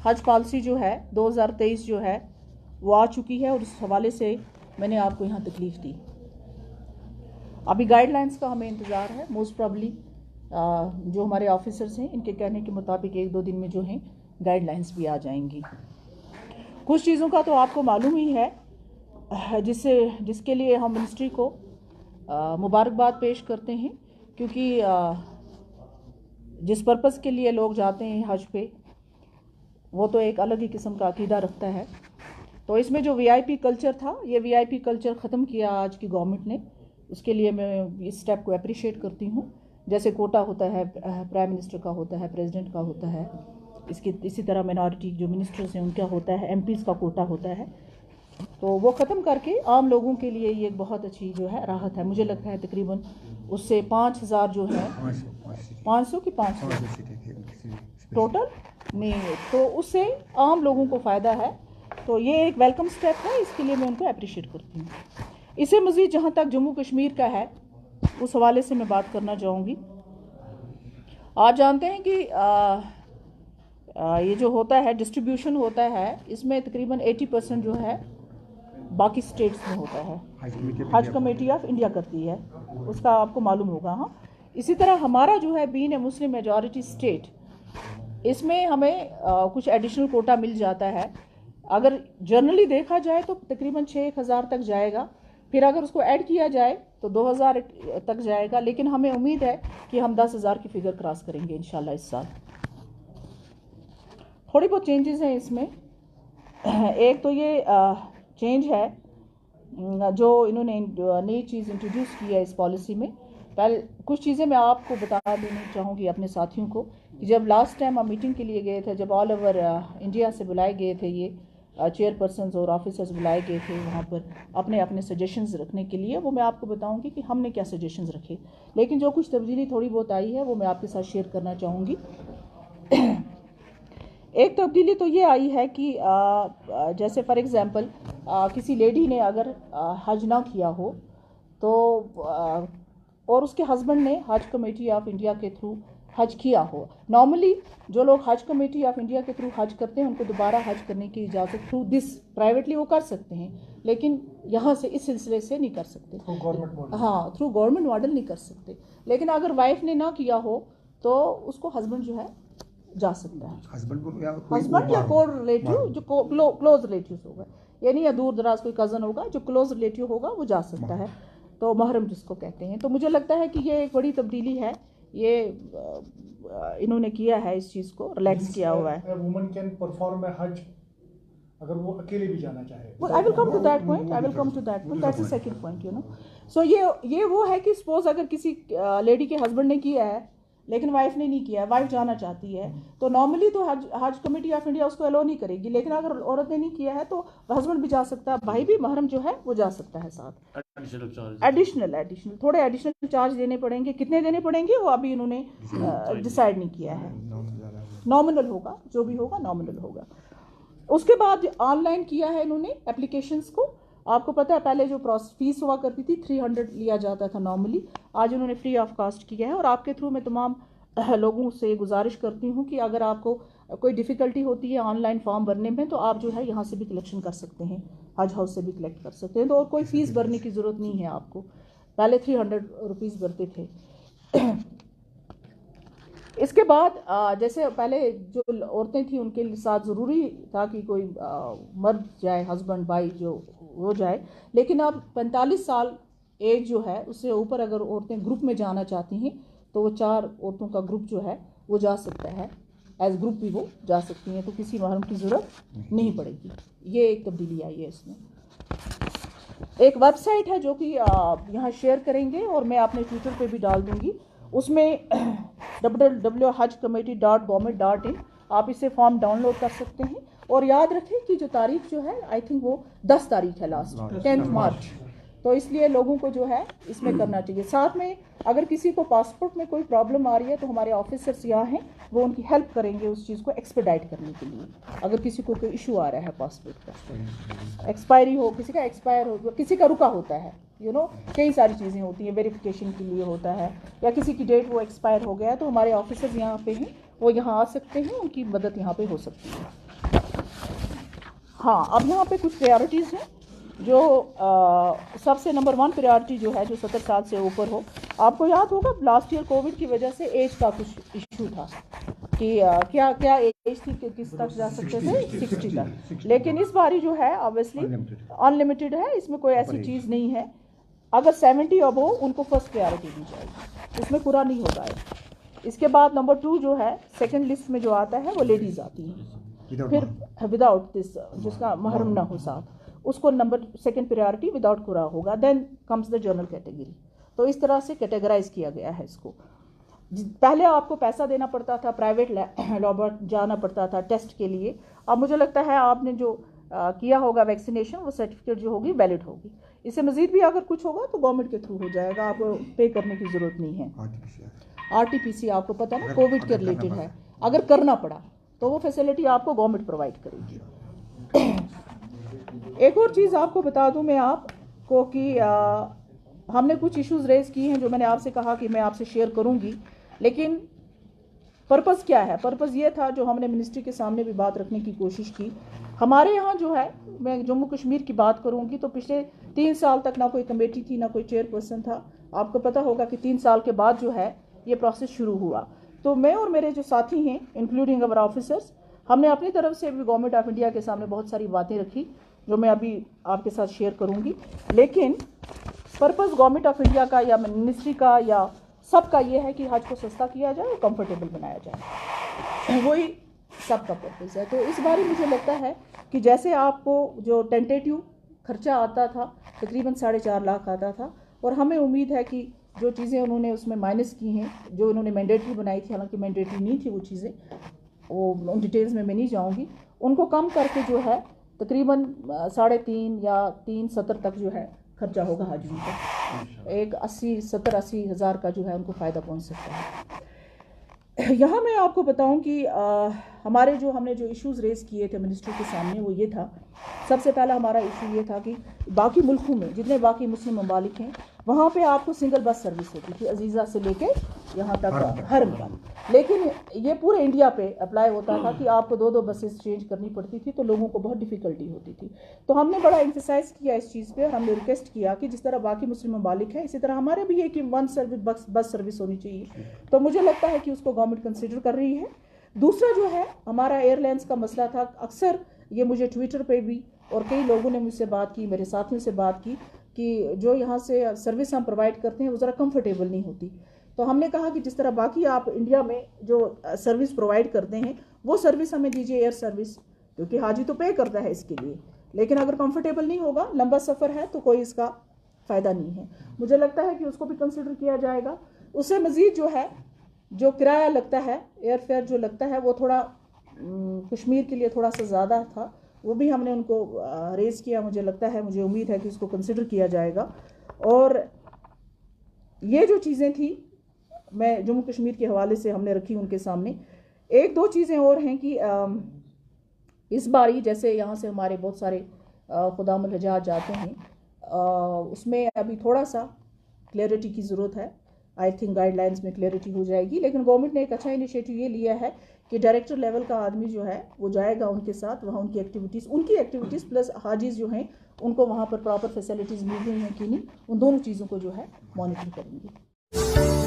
हज पॉलिसी जो है 2023 जो है वो आ चुकी है और उस हवाले से मैंने आपको यहाँ तकलीफ दी। अभी गाइडलाइंस का हमें इंतज़ार है। मोस्ट प्रॉब्ली जो हमारे ऑफिसर्स हैं इनके कहने के मुताबिक 1-2 दिन में जो हैं गाइडलाइंस भी आ जाएंगी। कुछ चीज़ों का तो आपको मालूम ही है जिसके लिए हम मिनिस्ट्री को मुबारकबाद पेश करते हैं, क्योंकि जिस पर्पज़ के लिए लोग जाते हैं हज पे वो तो एक अलग ही किस्म का अकीदा रखता है। तो इसमें जो वीआईपी कल्चर था, ये वीआईपी कल्चर ख़त्म किया आज की गवर्नमेंट ने। उसके लिए मैं इस स्टेप को अप्रिशिएट करती हूँ। जैसे कोटा होता है, प्राइम मिनिस्टर का होता है, प्रेसिडेंट का होता है, इसी तरह मिनॉरिटी जो मिनिस्टर्स हैं उनका होता है, एमपीज़ का कोटा होता है। तो वो ख़त्म करके आम लोगों के लिए ये एक बहुत अच्छी जो है राहत है। मुझे लगता है तकरीबन उससे 5,000 जो है 500 की 500 टोटल नहीं, तो उससे आम लोगों को फ़ायदा है। तो ये एक वेलकम स्टेप है, इसके लिए मैं उनको अप्रिशिएट करती हूँ। इससे मज़ीद जहाँ तक जम्मू कश्मीर का है उस हवाले से मैं बात करना चाहूँगी। आप जानते हैं कि ये जो होता है डिस्ट्रीब्यूशन होता है, इसमें तकरीबन 80% जो है बाकी स्टेट्स में होता है। हज कमेटी ऑफ इंडिया करती है, उसका आपको मालूम होगा। हाँ, इसी तरह हमारा जो है being a Muslim majority state, इसमें हमें कुछ एडिशनल कोटा मिल जाता है। अगर जनरली देखा जाए तो तकरीबन 6,000 तक जाएगा, फिर अगर उसको ऐड किया जाए तो 2,000 तक जाएगा। लेकिन हमें उम्मीद है कि हम 10,000 की फिगर क्रॉस करेंगे इंशाल्लाह इस साल। थोड़ी बहुत चेंजेस हैं इसमें। एक तो ये चेंज है जो इन्होंने नई चीज़ इंट्रोड्यूस की है इस पॉलिसी में। पहले कुछ चीज़ें मैं आपको बता देना चाहूँगी अपने साथियों को कि जब लास्ट टाइम हम मीटिंग के लिए गए थे, जब ऑल ओवर इंडिया से बुलाए गए थे, ये चेयरपर्सन्स और ऑफिसर्स बुलाए गए थे वहाँ पर अपने अपने सजेशंस रखने के लिए, वो मैं आपको बताऊँगी कि हमने क्या सजेशंस रखे। लेकिन जो कुछ तब्दीली थोड़ी बहुत आई है वो मैं आपके साथ शेयर करना चाहूँगी। एक तब्दीली तो ये आई है कि जैसे फॉर एग्ज़ाम्पल किसी लेडी ने अगर हज ना किया हो तो और उसके हस्बैंड ने हज कमेटी ऑफ इंडिया के थ्रू हज किया हो। नॉर्मली जो लोग हज कमेटी ऑफ इंडिया के थ्रू हज करते हैं उनको दोबारा हज करने की इजाज़त थ्रू दिस प्राइवेटली वो कर सकते हैं, लेकिन यहाँ से इस सिलसिले से नहीं कर सकते। हाँ, थ्रू गवर्नमेंट मॉडल नहीं कर सकते। लेकिन अगर वाइफ ने ना किया हो तो उसको हस्बैंड जो है जा सकता है, हस्बैंड या को रिलेटिव जो क्लोज रिलेटिव होगा, यानी या दूर दराज कोई कज़न होगा जो क्लोज रिलेटिव होगा वो जा सकता है। तो महरम जिसको कहते हैं। तो मुझे लगता है कि ये एक बड़ी तब्दीली है, ये इन्होंने किया है, इस चीज़ को रिलैक्स किया हुआ है। वुमन कैन परफॉर्म ए हज अगर वो अकेले भी जाना चाहे। I will come to that point, that's the second point, you know. So ये वो है कि सपोज अगर किसी लेडी के हस्बैंड ने किया है लेकिन वाइफ ने नहीं किया, वाइफ जाना चाहती है, तो नॉर्मली तो हज कमेटी ऑफ इंडिया उसको अलो नहीं करेगी। लेकिन अगर औरत ने नहीं किया है तो हस्बैंड भी जा सकता है, भाई भी, महरम जो है वो जा सकता है साथ। एडिशनल थोड़े एडिशनल चार्ज देने पड़ेंगे। कितने देने पड़ेंगे वो अभी इन्होंने डिसाइड नहीं किया है। नॉमिनल होगा, जो भी होगा नॉमिनल होगा। उसके बाद ऑनलाइन किया है इन्होंने एप्लीकेशंस को। आपको पता है पहले जो फीस हुआ करती थी 300 लिया जाता था नॉर्मली, आज उन्होंने फ्री ऑफ कॉस्ट किया है। और आपके थ्रू मैं तमाम लोगों से गुजारिश करती हूँ कि अगर आपको कोई डिफ़िकल्टी होती है ऑनलाइन फॉर्म भरने में तो आप जो है यहाँ से भी कलेक्शन कर सकते हैं, हज हाउस से भी कलेक्ट कर सकते हैं। तो और कोई फ़ीस भरने की ज़रूरत नहीं है आपको। पहले 300 रुपीज़ भरते थे। इसके बाद जैसे पहले जो औरतें थी उनके साथ ज़रूरी था कि कोई मर्द जाए, हस्बैंड भाई जो वो जाए। लेकिन अब 45 साल एज जो है उससे ऊपर अगर औरतें ग्रुप में जाना चाहती हैं तो वो 4 औरतों का ग्रुप जो है वो जा सकता है, एज ग्रुप भी वो जा सकती हैं, तो किसी महरम की ज़रूरत नहीं पड़ेगी। ये एक तब्दीली आई है इसमें। एक वेबसाइट है जो कि यहाँ शेयर करेंगे और मैं अपने ट्विटर पे भी डाल दूँगी। उसमें www.hajcommittee.government.in आप इसे फॉर्म डाउनलोड कर सकते हैं। और याद रखें कि जो तारीख जो है आई थिंक वो 10 तारीख है, लास्ट 10 मार्च। तो इसलिए लोगों को जो है इसमें करना चाहिए। साथ में अगर किसी को पासपोर्ट में कोई प्रॉब्लम आ रही है तो हमारे ऑफिसर्स यहाँ हैं, वो उनकी हेल्प करेंगे उस चीज़ को एक्सपेडाइट करने के लिए। अगर किसी को कोई इशू आ रहा है पासपोर्ट का, एक्सपायरी हो, किसी का एक्सपायर हो, किसी का रुका होता है, यू नो, कई सारी चीज़ें होती हैं, वेरिफिकेशन के लिए होता है, या किसी की डेट वो एक्सपायर हो गया है, तो हमारे ऑफिसर्स यहाँ पे हैं, वो यहाँ आ सकते हैं, उनकी मदद यहाँ पे हो सकती है। हाँ, अब यहाँ पे कुछ प्रायोरिटीज़ हैं जो सबसे नंबर 1 प्रायोरिटी जो है जो 70 साल से ऊपर हो। आपको याद होगा लास्ट ईयर कोविड की वजह से एज का कुछ इशू था कि क्या क्या एज थी कि किस तक जा सकते थे, 60 तक। लेकिन इस बारी जो है ऑब्वियसली अनलिमिटेड है, इसमें कोई ऐसी चीज़ नहीं है। अगर 70 अब हो उनको फर्स्ट प्रायोरिटी दी जाएगी, उसमें पूरा नहीं होगा। इसके बाद नंबर 2 जो है सेकंड लिस्ट में जो आता है वो लेडीज़ आती हैं, फिर विदाउट दिस जिसका महरम ना हो साथ, उसको नंबर सेकंड प्रायोरिटी विदाउट कुरा होगा। Then comes the general category. तो इस तरह से कैटेगराइज किया गया है इसको। पहले आपको पैसा देना पड़ता था, प्राइवेट लैब जाना पड़ता था टेस्ट के लिए। अब मुझे लगता है आपने जो किया होगा वैक्सीनेशन, वो सर्टिफिकेट जो होगी वैलिड होगी। इससे मज़ीद भी अगर कुछ होगा तो गवर्नमेंट के थ्रू हो जाएगा, आपको पे करने की ज़रूरत नहीं है। RT-PCR आपको पता है ना कोविड के रिलेटेड है, अगर करना पड़ा तो वो फैसिलिटी आपको गवर्नमेंट प्रोवाइड करेगी। एक और चीज़ आपको बता दूं मैं आपको कि हमने कुछ इश्यूज़ रेज़ किए हैं जो मैंने आपसे कहा कि मैं आपसे शेयर करूंगी, लेकिन पर्पज़ क्या है? पर्पज़ ये था जो हमने मिनिस्ट्री के सामने भी बात रखने की कोशिश की। हमारे यहाँ जो है, मैं जम्मू कश्मीर की बात करूँगी तो पिछले 3 साल तक ना कोई कमेटी थी, ना कोई चेयरपर्सन था। आपको पता होगा कि 3 साल के बाद जो है ये प्रोसेस शुरू हुआ। तो मैं और मेरे जो साथी हैं इंक्लूडिंग अवर ऑफिसर्स, हमने अपनी तरफ से भी गवर्नमेंट ऑफ इंडिया के सामने बहुत सारी बातें रखी जो मैं अभी आपके साथ शेयर करूँगी। लेकिन पर्पज़ गवर्नमेंट ऑफ इंडिया का या मिनिस्ट्री का या सबका ये है कि हज को सस्ता किया जाए और कंफर्टेबल बनाया जाए, वही सबका पर्पज़ है। तो इस बारे मुझे लगता है कि जैसे आपको जो टेंटेटिव खर्चा आता था तकरीबन 4.5 लाख आता था, और हमें उम्मीद है कि जो चीज़ें उन्होंने उसमें माइनस की हैं, जो उन्होंने मैंडेटरी बनाई थी, हालांकि मैंडेटरी नहीं थी वो चीज़ें, वो उन डिटेल्स में मैं नहीं जाऊँगी, उनको कम करके जो है तकरीबन 3.5 या 3.70 तक जो है खर्चा होगा हाजियों का। एक 70-80 हज़ार का जो है उनको फ़ायदा पहुंच सकता है। यहाँ मैं आपको बताऊं कि हमने जो इश्यूज़ रेज़ किए थे मिनिस्ट्री के सामने, वो ये था, सबसे पहला हमारा इशू ये था कि बाकी मुल्कों में जितने बाकी मुस्लिम ममालिक हैं वहाँ पे आपको सिंगल बस सर्विस होती थी अजीज़ा से लेके यहाँ तक हरम का, लेकिन ये पूरे इंडिया पे अप्लाई होता था कि आपको 2-2 बसेस चेंज करनी पड़ती थी, तो लोगों को बहुत डिफ़िकल्टी होती थी। तो हमने बड़ा एम्फेसाइज़ किया इस चीज़ पे, और हमने रिक्वेस्ट किया कि जिस तरह बाकी मुस्लिम ममालिक हैं इसी तरह हमारे भी है कि 1 बस सर्विस होनी चाहिए। तो मुझे लगता है कि उसको गवर्नमेंट कंसिडर कर रही है। दूसरा जो है हमारा एयरलाइंस का मसला था। अक्सर ये मुझे ट्विटर पे भी और कई लोगों ने मुझसे बात की, मेरे साथियों से बात की कि जो यहाँ से सर्विस हम प्रोवाइड करते हैं वो ज़रा कंफर्टेबल नहीं होती। तो हमने कहा कि जिस तरह बाकी आप इंडिया में जो सर्विस प्रोवाइड करते हैं वो सर्विस हमें दीजिए, एयर सर्विस, क्योंकि हाजी तो पे करता है इसके लिए, लेकिन अगर कंफर्टेबल नहीं होगा, लंबा सफ़र है, तो कोई इसका फ़ायदा नहीं है। मुझे लगता है कि उसको भी कंसिडर किया जाएगा। उससे मज़ीद जो है जो किराया लगता है, एयर फेयर जो लगता है, वो थोड़ा कश्मीर के लिए थोड़ा सा ज़्यादा था, वो भी हमने उनको रेज़ किया। मुझे लगता है, मुझे उम्मीद है कि उसको कंसिडर किया जाएगा। और ये जो चीज़ें थी मैं जम्मू कश्मीर के हवाले से हमने रखी उनके सामने। 1-2 चीज़ें और हैं कि इस बारी जैसे यहाँ से हमारे बहुत सारे खुदामुल हजाज जाते हैं, उसमें अभी थोड़ा सा क्लैरिटी की ज़रूरत है। आई थिंक गाइडलाइंस में क्लैरिटी हो जाएगी, लेकिन गवर्नमेंट ने एक अच्छा इनिशिएटिव ये लिया है कि डायरेक्टर लेवल का आदमी जो है वो जाएगा उनके साथ, वहाँ उनकी एक्टिविटीज़ प्लस हाजीज़ जो हैं उनको वहाँ पर प्रॉपर फैसिलिटीज़ मिल रही हैं कि नहीं, उन दोनों चीज़ों को जो है मॉनिटर करेंगे।